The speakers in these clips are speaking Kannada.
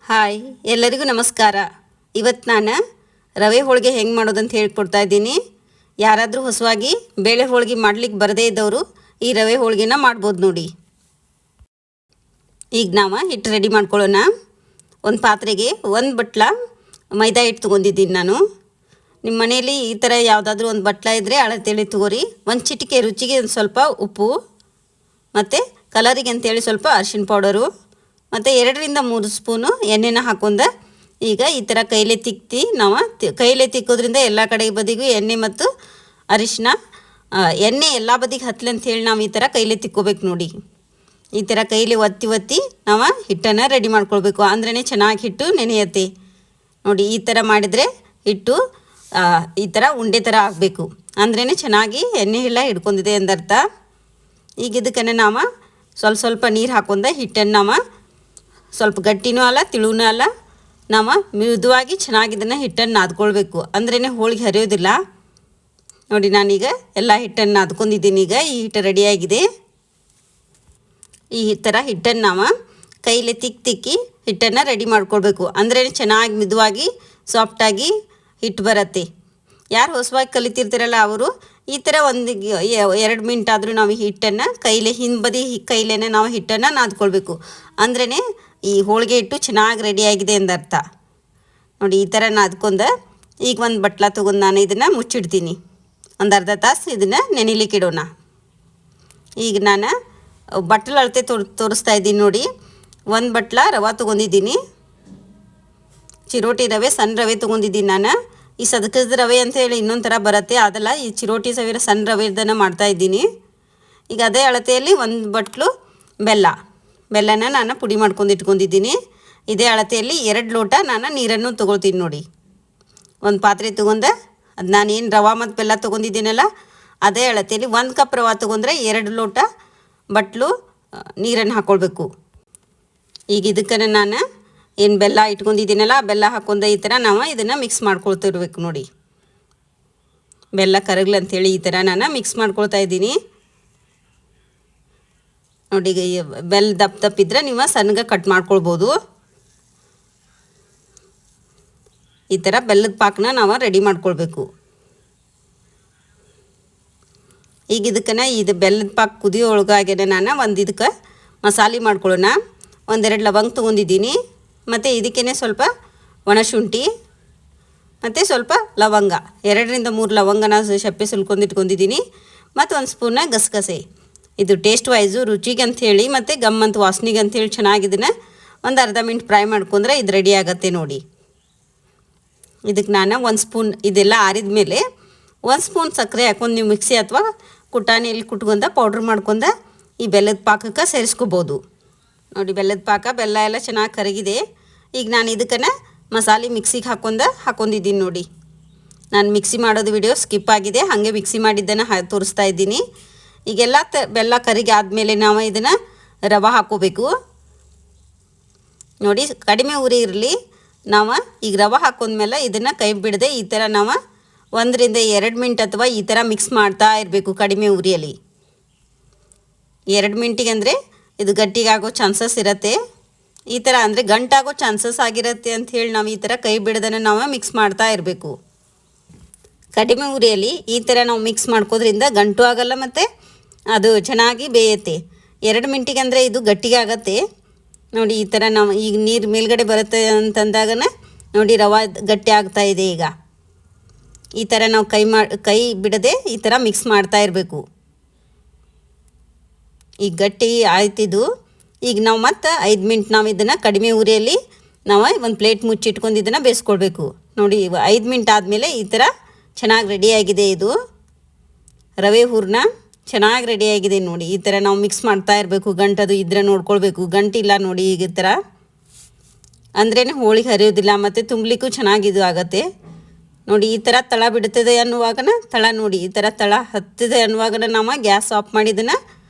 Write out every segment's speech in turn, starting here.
ಹಾಯ್ ಎಲ್ಲರಿಗೂ ನಮಸ್ಕಾರ. ಇವತ್ತು ನಾನು ರವೆ ಹೋಳಿಗೆ ಹೆಂಗೆ ಮಾಡೋದಂತ ಹೇಳ್ಕೊಡ್ತಾ ಇದ್ದೀನಿ. ಯಾರಾದರೂ ಹೊಸವಾಗಿ ಬೇಳೆ ಹೋಳಿಗೆ ಮಾಡ್ಲಿಕ್ಕೆ ಬರದೇ ಇದ್ದವರು ಈ ರವೆ ಹೋಳಿಗೆನ ಮಾಡ್ಬೋದು ನೋಡಿ. ಈಗ ನಾವು ಹಿಟ್ಟು ರೆಡಿ ಮಾಡ್ಕೊಳ್ಳೋಣ. ಒಂದು ಪಾತ್ರೆಗೆ ಒಂದು ಬಟ್ಲ ಮೈದಾ ಹಿಟ್ಟು ತೊಗೊಂಡಿದ್ದೀನಿ ನಾನು. ನಿಮ್ಮ ಮನೆಯಲ್ಲಿ ಈ ಥರ ಯಾವುದಾದ್ರೂ ಒಂದು ಬಟ್ಲ ಇದ್ದರೆ ಅಳತೆಳಿ ತಗೋರಿ. ಒಂದು ಚಿಟಿಕೆ ರುಚಿಗೆ ಒಂದು ಸ್ವಲ್ಪ ಉಪ್ಪು ಮತ್ತು ಕಲರಿಗೆ ಅಂತೇಳಿ ಸ್ವಲ್ಪ ಅರಿಶಿಣ ಪೌಡರು ಮತ್ತು 2-3 ಸ್ಪೂನು ಎಣ್ಣೆನ ಹಾಕೊಂಡ ಈಗ ಈ ಥರ ಕೈಲೇ ತಿಕ್ಕಿ ನಾವು ಕೈಲೇ ತಿಕ್ಕೋದ್ರಿಂದ ಎಲ್ಲ ಕಡೆ ಬದಿಗೂ ಎಣ್ಣೆ ಮತ್ತು ಅರಿಶಿನ ಎಣ್ಣೆ ಎಲ್ಲ ಬದಿಗೆ ಹತ್ತಲಿ ಅಂಥೇಳಿ ನಾವು ಈ ಥರ ಕೈಲೇ ತಿಕ್ಕೋಬೇಕು ನೋಡಿ. ಈ ಥರ ಕೈಲಿ ಒತ್ತಿ ನಾವು ಹಿಟ್ಟನ್ನು ರೆಡಿ ಮಾಡ್ಕೊಳ್ಬೇಕು. ಅಂದ್ರೇ ಚೆನ್ನಾಗಿ ಹಿಟ್ಟು ನೆನೆಯತ್ತೆ ನೋಡಿ. ಈ ಥರ ಮಾಡಿದರೆ ಹಿಟ್ಟು ಈ ಥರ ಉಂಡೆ ಥರ ಆಗಬೇಕು. ಅಂದ್ರೇ ಚೆನ್ನಾಗಿ ಎಣ್ಣೆ ಎಲ್ಲ ಹಿಡ್ಕೊಂಡಿದೆ ಎಂದರ್ಥ. ಈಗ ಇದಕ್ಕನ್ನು ನಾವು ಸ್ವಲ್ಪ ನೀರು ಹಾಕೊಂಡ ಹಿಟ್ಟನ್ನು ನಾವು ಸ್ವಲ್ಪ ಗಟ್ಟಿನೂ ಅಲ್ಲ ತಿಳುವೂ ಅಲ್ಲ, ನಾವು ಮೃದುವಾಗಿ ಚೆನ್ನಾಗಿ ಇದನ್ನು ಹಿಟ್ಟನ್ನು ನಾದ್ಕೊಳ್ಬೇಕು. ಅಂದ್ರೇ ಹೋಳಿಗೆ ಹರಿಯೋದಿಲ್ಲ ನೋಡಿ. ನಾನೀಗ ಎಲ್ಲ ಹಿಟ್ಟನ್ನು ನಾದ್ಕೊಂಡಿದ್ದೀನಿ. ಈಗ ಈ ಹಿಟ್ಟು ರೆಡಿಯಾಗಿದೆ. ಈ ಥರ ಹಿಟ್ಟನ್ನು ನಾವು ಕೈಲೇ ತಿಕ್ಕಿ ಹಿಟ್ಟನ್ನು ರೆಡಿ ಮಾಡ್ಕೊಳ್ಬೇಕು. ಅಂದ್ರೇ ಚೆನ್ನಾಗಿ ಮಿದುವಾಗಿ ಸಾಫ್ಟಾಗಿ ಹಿಟ್ಟು ಬರುತ್ತೆ. ಯಾರು ಹೊಸವಾಗಿ ಕಲಿತಿರ್ತಾರಲ್ಲ ಅವರು ಈ ಥರ 1-2 ಮಿನಿಟ್ ಆದರೂ ನಾವು ಹಿಟ್ಟನ್ನು ಕೈಲೇ ಹಿಂಬದಿ ಕೈಲೇನೆ ನಾವು ಹಿಟ್ಟನ್ನು ನಾದ್ಕೊಳ್ಬೇಕು. ಅಂದ್ರೇ ಈ ಹೋಳಿಗೆ ಹಿಟ್ಟು ಚೆನ್ನಾಗಿ ರೆಡಿಯಾಗಿದೆ ಎಂದರ್ಥ ನೋಡಿ. ಈ ಥರ ನಾದ್ಕೊಂಡ ಈಗ ಒಂದು ಬಟ್ಲ ತೊಗೊಂಡು ನಾನು ಇದನ್ನು ಮುಚ್ಚಿಡ್ತೀನಿ. ಒಂದು ಅರ್ಧ ತಾಸು ಇದನ್ನು ನೆನೆಲಿಕ್ಕೆ ಇಡೋಣ. ಈಗ ನಾನು ಬಟ್ಲ ಅಳತೆ ತೋರಿಸ್ತಾ ಇದ್ದೀನಿ ನೋಡಿ. ಒಂದು ಬಟ್ಲ ರವೆ ತೊಗೊಂಡಿದ್ದೀನಿ. ಚಿರೋಟಿ ರವೆ, ಸಣ್ಣ ರವೆ ತೊಗೊಂಡಿದ್ದೀನಿ ನಾನು. ಈ ಸದಕದ ರವೆ ಅಂತೇಳಿ ಇನ್ನೊಂದು ಥರ ಬರುತ್ತೆ, ಅದಲ್ಲ. ಈ ಚಿರೋಟಿ ಸಣ್ಣ ರವೆದನ್ನು ಮಾಡ್ತಾಯಿದ್ದೀನಿ. ಈಗ ಅದೇ ಅಳತೆಯಲ್ಲಿ 1 ಬಟ್ಲು ಬೆಲ್ಲನ ನಾನು ಪುಡಿ ಮಾಡ್ಕೊಂಡು ಇಟ್ಕೊಂಡಿದ್ದೀನಿ. ಇದೇ ಅಳತೆಯಲ್ಲಿ 2 ಲೋಟ ನಾನು ನೀರನ್ನು ತೊಗೊಳ್ತೀನಿ ನೋಡಿ. ಒಂದು ಪಾತ್ರೆ ತೊಗೊಂಡೆ ಅದು ನಾನೇನು ರವೆ ಮತ್ತು ಬೆಲ್ಲ ತೊಗೊಂಡಿದ್ದೀನಲ್ಲ ಅದೇ ಅಳತೆಯಲ್ಲಿ 1 ಕಪ್ ರವೆ ತೊಗೊಂಡ್ರೆ 2 ಲೋಟ ಬಟ್ಲು ನೀರನ್ನು ಹಾಕ್ಕೊಳ್ಬೇಕು. ಈಗ ಇದಕ್ಕನ್ನು ನಾನು ಏನು ಬೆಲ್ಲ ಇಟ್ಕೊಂಡಿದ್ದೀನಲ್ಲ ಆ ಬೆಲ್ಲ ಹಾಕ್ಕೊಂಡು ಈ ಥರ ನಾವು ಇದನ್ನು ಮಿಕ್ಸ್ ಮಾಡ್ಕೊಳ್ತಿರ್ಬೇಕು ನೋಡಿ. ಬೆಲ್ಲ ಕರಗಲಿ ಅಂಥೇಳಿ ಈ ಥರ ನಾನು ಮಿಕ್ಸ್ ಮಾಡ್ಕೊಳ್ತಾ ಇದ್ದೀನಿ ನೋಡಿ. ಈಗ ಬೆಲ್ಲ ದಪ್ಪಿದ್ರೆ ನೀವು ಸಣ್ಣಗೆ ಕಟ್ ಮಾಡ್ಕೊಳ್ಬೋದು. ಈ ಥರ ಬೆಲ್ಲದ ಪಾಕನ ನಾವು ರೆಡಿ ಮಾಡ್ಕೊಳ್ಬೇಕು. ಈಗ ಇದಕ್ಕನ್ನು ಇದು ಬೆಲ್ಲದ ಪಾಕ ಕುದಿಯೋ ಒಳಗಾಗ್ಯದ ನಾನು ಇದಕ್ಕೆ ಮಸಾಲೆ ಮಾಡ್ಕೊಳ್ಳೋಣ. 1-2 ಲವಂಗ ತೊಗೊಂಡಿದ್ದೀನಿ ಮತ್ತು ಇದಕ್ಕೇ ಸ್ವಲ್ಪ ಒಣಶುಂಠಿ ಮತ್ತು ಸ್ವಲ್ಪ ಲವಂಗ, 2-3 ಲವಂಗನ ಶಪ್ಪೆ ಸುಲ್ಕೊಂಡು ಇಟ್ಕೊಂಡಿದ್ದೀನಿ ಮತ್ತು 1 ಸ್ಪೂನ ಗಸಗಸೆ. ಇದು ಟೇಸ್ಟ್ ವೈಸು ರುಚಿಗೆ ಅಂಥೇಳಿ ಮತ್ತು ಗಮ್ಮಂತ ವಾಸನೆಗೆ ಅಂಥೇಳಿ ಚೆನ್ನಾಗಿದ್ದನ್ನು ಒಂದು ಅರ್ಧ ಮಿನಿಟ್ ಫ್ರೈ ಮಾಡ್ಕೊಂಡ್ರೆ ಇದು ರೆಡಿ ಆಗುತ್ತೆ ನೋಡಿ. ಇದಕ್ಕೆ ನಾನು 1 ಸ್ಪೂನ್ ಇದೆಲ್ಲ ಆರಿದ ಮೇಲೆ 1 ಸ್ಪೂನ್ ಸಕ್ಕರೆ ಹಾಕೊಂಡು ನೀವು ಮಿಕ್ಸಿ ಅಥವಾ ಕುಟಾಣಿಯಲ್ಲಿ ಕುಟ್ಕೊಂಡ ಪೌಡ್ರ್ ಮಾಡ್ಕೊಂಡ ಈ ಬೆಲ್ಲದ ಪಾಕಕ್ಕೆ ಸೇರಿಸ್ಕೋಬೋದು ನೋಡಿ. ಬೆಲ್ಲದ ಪಾಕ ಬೆಲ್ಲ ಎಲ್ಲ ಚೆನ್ನಾಗಿ ಕರಗಿದೆ. ಈಗ ನಾನು ಇದಕ್ಕನ್ನು ಮಸಾಲೆ ಮಿಕ್ಸಿಗೆ ಹಾಕೊಂಡಿದ್ದೀನಿ ನೋಡಿ. ನಾನು ಮಿಕ್ಸಿ ಮಾಡೋದು ವಿಡಿಯೋ ಸ್ಕಿಪ್ ಆಗಿದೆ, ಹಾಗೆ ಮಿಕ್ಸಿ ಮಾಡಿದ್ದನ್ನು ತೋರಿಸ್ತಾ ಇದ್ದೀನಿ. ಈಗೆಲ್ಲ ಬೆಲ್ಲ ಕರಿಗೆ ಆದಮೇಲೆ ನಾವು ಇದನ್ನು ರವೆ ಹಾಕ್ಕೋಬೇಕು ನೋಡಿ. ಕಡಿಮೆ ಉರಿ ಇರಲಿ. ನಾವು ಈಗ ರವೆ ಹಾಕೊಂಡ್ಮೇಲೆ ಇದನ್ನು ಕೈ ಬಿಡದೆ ಈ ಥರ ನಾವು 1-2 ಮಿನಿಟ್ ಅಥವಾ ಈ ಥರ ಮಿಕ್ಸ್ ಮಾಡ್ತಾ ಇರಬೇಕು ಕಡಿಮೆ ಉರಿಯಲ್ಲಿ. 2 ಮಿನಿಟಿಗೆ ಅಂದರೆ ಇದು ಗಟ್ಟಿಗಾಗೋ ಚಾನ್ಸಸ್ ಇರುತ್ತೆ. ಈ ಥರ ಅಂದರೆ ಗಂಟಾಗೋ ಚಾನ್ಸಸ್ ಆಗಿರುತ್ತೆ ಅಂಥೇಳಿ ನಾವು ಈ ಥರ ಕೈ ಬಿಡದನ್ನು ನಾವು ಮಿಕ್ಸ್ ಮಾಡ್ತಾ ಇರಬೇಕು. ಕಡಿಮೆ ಉರಿಯಲ್ಲಿ ಈ ಥರ ನಾವು ಮಿಕ್ಸ್ ಮಾಡ್ಕೋದ್ರಿಂದ ಗಂಟು ಆಗಲ್ಲ ಮತ್ತು ಅದು ಚೆನ್ನಾಗಿ ಬೇಯುತ್ತೆ. 2 ಮಿನಿಟಿಗೆ ಅಂದರೆ ಇದು ಗಟ್ಟಿಗೆ ಆಗತ್ತೆ ನೋಡಿ. ಈ ಥರ ನಾವು ಈಗ ನೀರು ಮೇಲ್ಗಡೆ ಬರುತ್ತೆ ಅಂತಂದಾಗ ನೋಡಿ ರವೆ ಗಟ್ಟಿ ಆಗ್ತಾಯಿದೆ. ಈಗ ಈ ಥರ ನಾವು ಕೈ ಬಿಡದೆ ಈ ಥರ ಮಿಕ್ಸ್ ಮಾಡ್ತಾ ಇರಬೇಕು. ಈಗ ಗಟ್ಟಿ ಆಯ್ತಿದ್ದು. ಈಗ ನಾವು ಮತ್ತು 5 ಮಿನಿಟ್ ನಾವು ಇದನ್ನು ಕಡಿಮೆ ಉರಿಯಲ್ಲಿ ನಾವು ಒಂದು ಪ್ಲೇಟ್ ಮುಚ್ಚಿಟ್ಕೊಂಡು ಇದನ್ನು ಬೇಯಿಸ್ಕೊಳ್ಬೇಕು ನೋಡಿ. 5 ಮಿನಿಟ್ ಆದಮೇಲೆ ಈ ಥರ ಚೆನ್ನಾಗಿ ರೆಡಿಯಾಗಿದೆ. ಇದು ರವೆ ಹೂರ್ಣ ಚೆನ್ನಾಗಿ ರೆಡಿಯಾಗಿದೆ ನೋಡಿ. ಈ ಥರ ನಾವು ಮಿಕ್ಸ್ ಮಾಡ್ತಾ ಇರಬೇಕು. ಗಂಟದು ಇದ್ರೆ ನೋಡ್ಕೊಳ್ಬೇಕು. ಗಂಟಿಲ್ಲ ನೋಡಿ. ಈಗ ಈ ಥರ ಅಂದ್ರೇ ಹೋಳಿಗೆ ಹರಿಯೋದಿಲ್ಲ ಮತ್ತು ತುಂಬಲಿಕ್ಕೂ ಚೆನ್ನಾಗಿದು ಆಗುತ್ತೆ ನೋಡಿ. ಈ ಥರ ತಳ ಬಿಡ್ತದೆ ಅನ್ನುವಾಗನ ತಳ ನೋಡಿ, ಈ ಥರ ತಳ ಹತ್ತಿದೆ ಅನ್ನುವಾಗನ ನಾವು ಗ್ಯಾಸ್ ಆಫ್ ಮಾಡಿ ಇದನ್ನು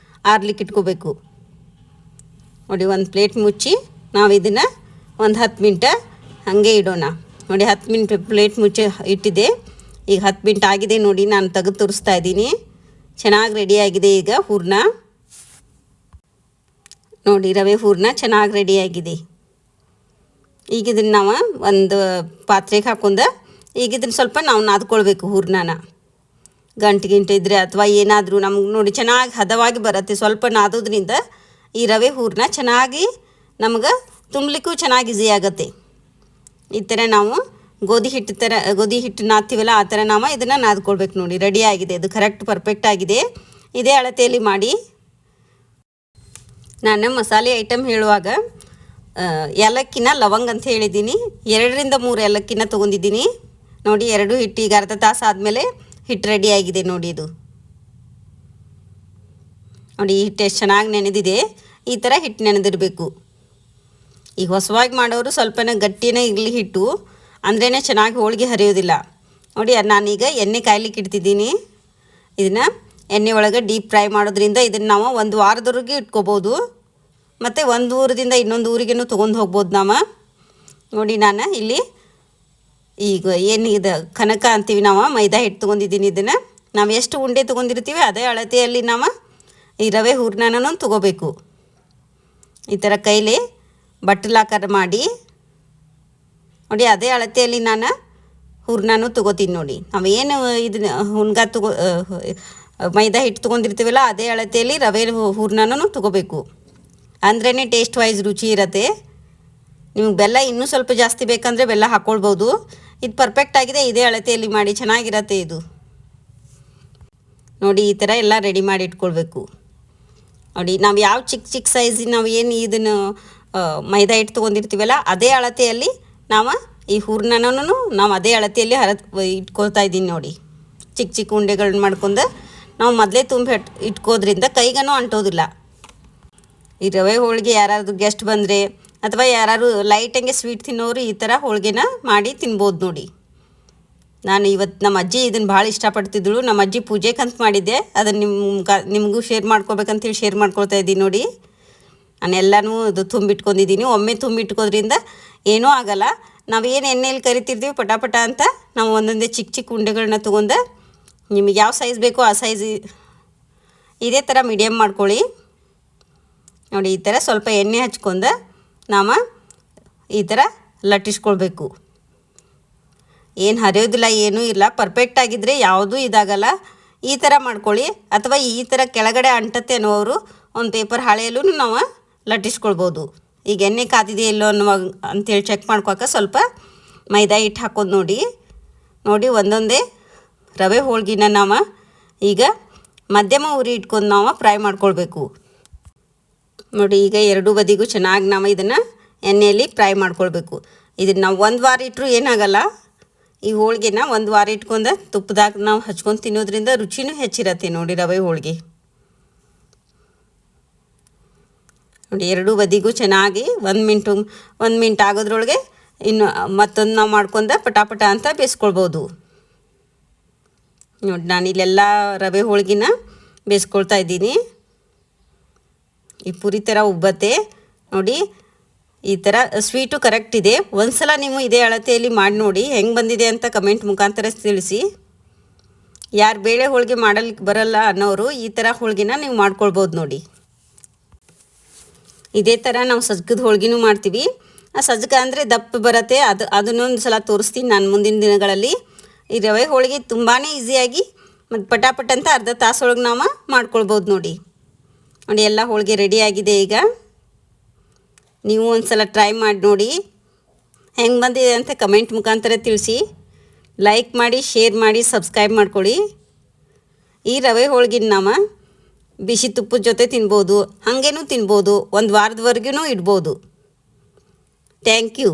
ಆರ್ಲಿಕ್ಕೆ ಇಟ್ಕೋಬೇಕು ನೋಡಿ. ಒಂದು ಪ್ಲೇಟ್ ಮುಚ್ಚಿ ನಾವು ಇದನ್ನು ಒಂದು 10 ಮಿನಿಟ್ ಹಾಗೆ ಇಡೋಣ ನೋಡಿ. 10 ಮಿನಿಟ್ ಪ್ಲೇಟ್ ಮುಚ್ಚಿ ಇಟ್ಟಿದ್ದೆ. ಈಗ 10 ಮಿನಿಟ್ ಆಗಿದೆ ನೋಡಿ. ನಾನು ತೆಗೆದು ತೋರಿಸ್ತಾ ಇದ್ದೀನಿ. ಚೆನ್ನಾಗಿ ರೆಡಿಯಾಗಿದೆ ಈಗ ಹೂರ್ಣ ನೋಡಿ. ರವೆ ಹೂರ್ಣ ಚೆನ್ನಾಗಿ ರೆಡಿಯಾಗಿದೆ. ಈಗ ಇದನ್ನು ನಾವು ಒಂದು ಪಾತ್ರೆಗೆ ಹಾಕೊಂಡ ಈಗ ಇದನ್ನು ಸ್ವಲ್ಪ ನಾವು ನಾದ್ಕೊಳ್ಬೇಕು ಹೂರ್ಣನ. ಗಂಟು ಇದ್ದರೆ ಅಥವಾ ಏನಾದರೂ ನಮ್ಗೆ ನೋಡಿ ಚೆನ್ನಾಗಿ ಹದವಾಗಿ ಬರುತ್ತೆ. ಸ್ವಲ್ಪ ನಾದೋದ್ರಿಂದ ಈ ರವೆ ಹೂರ್ಣ ಚೆನ್ನಾಗಿ ನಮ್ಗೆ ತುಂಬಲಿಕ್ಕೂ ಚೆನ್ನಾಗಿ ಈಸಿ ಆಗುತ್ತೆ. ಈ ಥರ ನಾವು ಗೋಧಿ ಹಿಟ್ಟು ನಾದ್ತೀವಲ್ಲ ಆ ಥರ ನಾವು ಇದನ್ನು ನಾದ್ಕೊಳ್ಬೇಕು. ನೋಡಿ ರೆಡಿ ಆಗಿದೆ, ಇದು ಕರೆಕ್ಟ್ ಪರ್ಫೆಕ್ಟ್ ಆಗಿದೆ. ಇದೇ ಅಳತೆಯಲ್ಲಿ ಮಾಡಿ. ನಾನು ಮಸಾಲೆ ಐಟಮ್ ಹೇಳುವಾಗ ಏಲಕ್ಕಿನ ಲವಂಗ ಅಂತ ಹೇಳಿದ್ದೀನಿ. 2 ರಿಂದ 3 ಏಲಕ್ಕಿನ ತೊಗೊಂಡಿದ್ದೀನಿ. ನೋಡಿ 2 ಹಿಟ್ಟು ಈಗ ಅರ್ಧ ತಾಸು ಆದಮೇಲೆ ಹಿಟ್ಟು ರೆಡಿ ಆಗಿದೆ. ನೋಡಿ ಇದು ನೋಡಿ ಈ ಹಿಟ್ಟು ಎಷ್ಟು ಚೆನ್ನಾಗಿ ನೆನೆದಿದೆ. ಈ ಥರ ಹಿಟ್ಟು ನೆನೆದಿರಬೇಕು. ಈಗ ಹೊಸವಾಗಿ ಮಾಡೋರು ಸ್ವಲ್ಪನೇ ಗಟ್ಟಿನೇ ಇರಲಿ ಹಿಟ್ಟು, ಅಂದ್ರೇ ಚೆನ್ನಾಗಿ ಹೋಳಿಗೆ ಹರಿಯೋದಿಲ್ಲ. ನೋಡಿ ನಾನೀಗ ಎಣ್ಣೆ ಕಾಯ್ಲಿಕ್ಕೆ ಇಡ್ತಿದ್ದೀನಿ. ಇದನ್ನು ಎಣ್ಣೆ ಒಳಗೆ ಡೀಪ್ ಫ್ರೈ ಮಾಡೋದ್ರಿಂದ ಇದನ್ನು ನಾವು 1 ವಾರದವರೆಗೆ ಇಟ್ಕೋಬೋದು. ಮತ್ತು ಒಂದು ಊರದಿಂದ ಇನ್ನೊಂದು ಊರಿಗೂ ತೊಗೊಂಡು ಹೋಗ್ಬೋದು ನಾವು. ನೋಡಿ ನಾನು ಇಲ್ಲಿ ಈಗ ಏನು ಇದು ಕನಕ ಅಂತೀವಿ ನಾವು, ಮೈದಾ ಹಿಟ್ಟು ತೊಗೊಂಡಿದ್ದೀನಿ. ಇದನ್ನು ನಾವು ಎಷ್ಟು ಉಂಡೆ ತೊಗೊಂಡಿರ್ತೀವಿ ಅದೇ ಅಳತೆಯಲ್ಲಿ ನಾವು ಈ ರವೆ ಹೂರ್ಣನೂ ತೊಗೋಬೇಕು. ಈ ಥರ ಕೈಲಿ ಬಟ್ಟಲಾಕಾರ ಮಾಡಿ ನೋಡಿ ಅದೇ ಅಳತೆಯಲ್ಲಿ ನಾನು ಹೂರ್ಣನೂ ತೊಗೋತೀನಿ. ನೋಡಿ ನಾವು ಏನು ಇದನ್ನ ಮೈದಾ ಹಿಟ್ಟು ತೊಗೊಂಡಿರ್ತೀವಲ್ಲ ಅದೇ ಅಳತೆಯಲ್ಲಿ ರವೆ ಹೂರ್ಣನೂ ತೊಗೋಬೇಕು. ಅಂದ್ರೇ ಟೇಸ್ಟ್ ವೈಸ್ ರುಚಿ ಇರುತ್ತೆ. ನಿಮ್ಗೆ ಬೆಲ್ಲ ಇನ್ನೂ ಸ್ವಲ್ಪ ಜಾಸ್ತಿ ಬೇಕಂದರೆ ಬೆಲ್ಲ ಹಾಕ್ಕೊಳ್ಬೋದು. ಇದು ಪರ್ಫೆಕ್ಟ್ ಆಗಿದೆ. ಇದೇ ಅಳತೆಯಲ್ಲಿ ಮಾಡಿ, ಚೆನ್ನಾಗಿರತ್ತೆ ಇದು. ನೋಡಿ ಈ ಥರ ಎಲ್ಲ ರೆಡಿ ಮಾಡಿ ಇಟ್ಕೊಳ್ಬೇಕು. ನೋಡಿ ನಾವು ಯಾವ ಚಿಕ್ಕ ಸೈಜಿನ ನಾವು ಏನು ಇದನ್ನು ಮೈದಾ ಹಿಟ್ಟು ತೊಗೊಂಡಿರ್ತೀವಲ್ಲ ಅದೇ ಅಳತೆಯಲ್ಲಿ ನಾವು ಈ ಹೂರ್ಣನೂ ನಾವು ಅದೇ ಅಳತೆಯಲ್ಲಿ ಇಟ್ಕೊಳ್ತಾ ಇದ್ದೀನಿ. ನೋಡಿ ಚಿಕ್ಕ ಉಂಡೆಗಳನ್ನ ಮಾಡ್ಕೊಂಡು ನಾವು ಮೊದಲೇ ತುಂಬಿ ಇಟ್ಕೋದ್ರಿಂದ ಕೈಗೂ ಅಂಟೋದಿಲ್ಲ. ಈ ರವೆ ಹೋಳಿಗೆ ಯಾರಾದರೂ ಗೆಸ್ಟ್ ಬಂದರೆ ಅಥವಾ ಯಾರು ಲೈಟಂಗೆ ಸ್ವೀಟ್ ತಿನ್ನೋರು ಈ ಥರ ಹೋಳಿಗೆನ ಮಾಡಿ ತಿನ್ಬೋದು. ನೋಡಿ ನಾನು ಇವತ್ತು ನಮ್ಮ ಅಜ್ಜಿ ಇದನ್ನು ಭಾಳ ಇಷ್ಟಪಡ್ತಿದ್ದಳು. ನಮ್ಮ ಅಜ್ಜಿ ಪೂಜೆಗಂತ ಮಾಡಿದ್ದೆ, ಅದನ್ನು ನಿಮಗೂ ಶೇರ್ ಮಾಡ್ಕೋಬೇಕಂತೇಳಿ ಶೇರ್ ಮಾಡ್ಕೊಳ್ತಾ ಇದ್ದೀನಿ. ನೋಡಿ ನಾನೆಲ್ಲನೂ ಇದು ತುಂಬಿಟ್ಕೊಂಡಿದ್ದೀನಿ. ಒಮ್ಮೆ ತುಂಬಿಟ್ಕೋದ್ರಿಂದ ಏನೂ ಆಗಲ್ಲ. ನಾವೇನು ಎಣ್ಣೆಯಲ್ಲಿ ಕರಿತಿರ್ತೀವಿ ಪಟಾಪಟ ಅಂತ ನಾವು ಒಂದೊಂದೇ ಚಿಕ್ಕ ಉಂಡೆಗಳನ್ನ ತೊಗೊಂಡು ನಿಮಗೆ ಯಾವ ಸೈಜ್ ಬೇಕೋ ಆ ಸೈಜ್ ಇದೇ ಥರ ಮೀಡಿಯಮ್ ಮಾಡ್ಕೊಳ್ಳಿ. ನೋಡಿ ಈ ಥರ ಸ್ವಲ್ಪ ಎಣ್ಣೆ ಹಚ್ಕೊಂಡು ನಾವು ಈ ಥರ ಲಟ್ಟಿಸ್ಕೊಳ್ಬೇಕು. ಏನು ಹರಿಯೋದಿಲ್ಲ, ಏನೂ ಇಲ್ಲ. ಪರ್ಫೆಕ್ಟ್ ಆಗಿದ್ದರೆ ಯಾವುದೂ ಇದಾಗಲ್ಲ. ಈ ಥರ ಮಾಡ್ಕೊಳ್ಳಿ. ಅಥವಾ ಈ ಥರ ಕೆಳಗಡೆ ಅಂಟತ್ತೆ ಅನ್ನೋರು ಒಂದು ಪೇಪರ್ ಹಾಳೆಯಲ್ಲೂ ನಾವು ಲಟ್ಟಿಸ್ಕೊಳ್ಬೋದು. ಈಗ ಎಣ್ಣೆ ಕಾದಿದೆಯೋ ಇಲ್ಲೋ ಅಂಥೇಳಿ ಚೆಕ್ ಮಾಡ್ಕೊಳಕ್ಕೆ ಸ್ವಲ್ಪ ಮೈದಾ ಹಿಟ್ಟು ಹಾಕೋದು. ನೋಡಿ ಒಂದೊಂದೇ ರವೆ ಹೋಳ್ಗಿನ ನಾವು ಈಗ ಮಧ್ಯಮ ಉರಿ ಇಟ್ಕೊಂಡು ನಾವು ಫ್ರೈ ಮಾಡ್ಕೊಳ್ಬೇಕು. ನೋಡಿ ಈಗ 2 ಬದಿಗೂ ಚೆನ್ನಾಗಿ ನಾವು ಇದನ್ನು ಎಣ್ಣೆಯಲ್ಲಿ ಫ್ರೈ ಮಾಡ್ಕೊಳ್ಬೇಕು. ಇದನ್ನು ನಾವು 1 ವಾರ ಇಟ್ಟರೂ ಏನಾಗಲ್ಲ. ಈ ಹೋಳಿಗೆನ 1 ವಾರ ಇಟ್ಕೊಂಡು ತುಪ್ಪದಾಗ ನಾವು ಹಚ್ಕೊಂಡು ತಿನ್ನೋದ್ರಿಂದ ರುಚಿನೂ ಹೆಚ್ಚಿರತ್ತೆ. ನೋಡಿ ರವೆ ಹೋಳಿಗೆ ನೋಡಿ 2 ಬದಿಗೂ ಚೆನ್ನಾಗಿ 1 ಮಿನಿಟ್ ಆಗೋದ್ರೊಳಗೆ ಇನ್ನು ಮತ್ತೊಂದು ನಾವು ಮಾಡ್ಕೊಂಡು ಪಟಾಪಟ ಅಂತ ಬೇಯಿಸ್ಕೊಳ್ಬೋದು. ನೋಡಿ ನಾನಿಲ್ಲೆಲ್ಲ ರವೆ ಹೋಳಿಗೆನ ಬೇಯಿಸ್ಕೊಳ್ತಾ ಇದ್ದೀನಿ. ಈ ಪುರಿ ಥರ ಉಬ್ಬತ್ತೆ. ನೋಡಿ ಈ ಥರ ಸ್ವೀಟು ಕರೆಕ್ಟ್ ಇದೆ. ಒಂದು ಸಲ ನೀವು ಇದೇ ಅಳತೆಯಲ್ಲಿ ಮಾಡಿ ನೋಡಿ ಹೆಂಗೆ ಬಂದಿದೆ ಅಂತ ಕಮೆಂಟ್ ಮುಖಾಂತರ ತಿಳಿಸಿ. ಯಾರು ಬೇಳೆ ಹೋಳಿಗೆ ಮಾಡಲಿಕ್ಕೆ ಬರಲ್ಲ ಅನ್ನೋರು ಈ ಥರ ಹೋಳಿಗೆನ ನೀವು ಮಾಡ್ಕೊಳ್ಬೋದು. ನೋಡಿ ಇದೇ ಥರ ನಾವು ಸಜ್ಜಕದ ಹೋಳಿಗೆನೂ ಮಾಡ್ತೀವಿ. ಆ ಸಜ್ಜಕ ಅಂದರೆ ದಪ್ಪ ಬರುತ್ತೆ. ಅದನ್ನೊಂದು ಸಲ ತೋರಿಸ್ತೀನಿ ನಾನು ಮುಂದಿನ ದಿನಗಳಲ್ಲಿ. ಈ ರವೆ ಹೋಳಿಗೆ ತುಂಬಾ ಈಸಿಯಾಗಿ ಮತ್ತು ಪಟಾಪಟ್ ಅಂತ ಅರ್ಧ ತಾಸೊಳಗೆ ನಾವು ಮಾಡ್ಕೊಳ್ಬೋದು. ನೋಡಿ ಎಲ್ಲ ಹೋಳಿಗೆ ರೆಡಿಯಾಗಿದೆ. ಈಗ ನೀವು ಒಂದು ಸಲ ಟ್ರೈ ಮಾಡಿ ನೋಡಿ ಹೆಂಗೆ ಬಂದಿದೆ ಅಂತ ಕಮೆಂಟ್ ಮುಖಾಂತರ ತಿಳಿಸಿ. ಲೈಕ್ ಮಾಡಿ, ಶೇರ್ ಮಾಡಿ, ಸಬ್ಸ್ಕ್ರೈಬ್ ಮಾಡ್ಕೊಳ್ಳಿ. ಈ ರವೆ ಹೋಳಿಗೆನ ನಾವು ಬಿಸಿ ತುಪ್ಪದ ಜೊತೆ ತಿನ್ಬೋದು, ಹಾಗೇನೂ ತಿನ್ಬೋದು, 1 ವಾರದವರೆಗೂ ಇಡ್ಬೋದು. Thank you.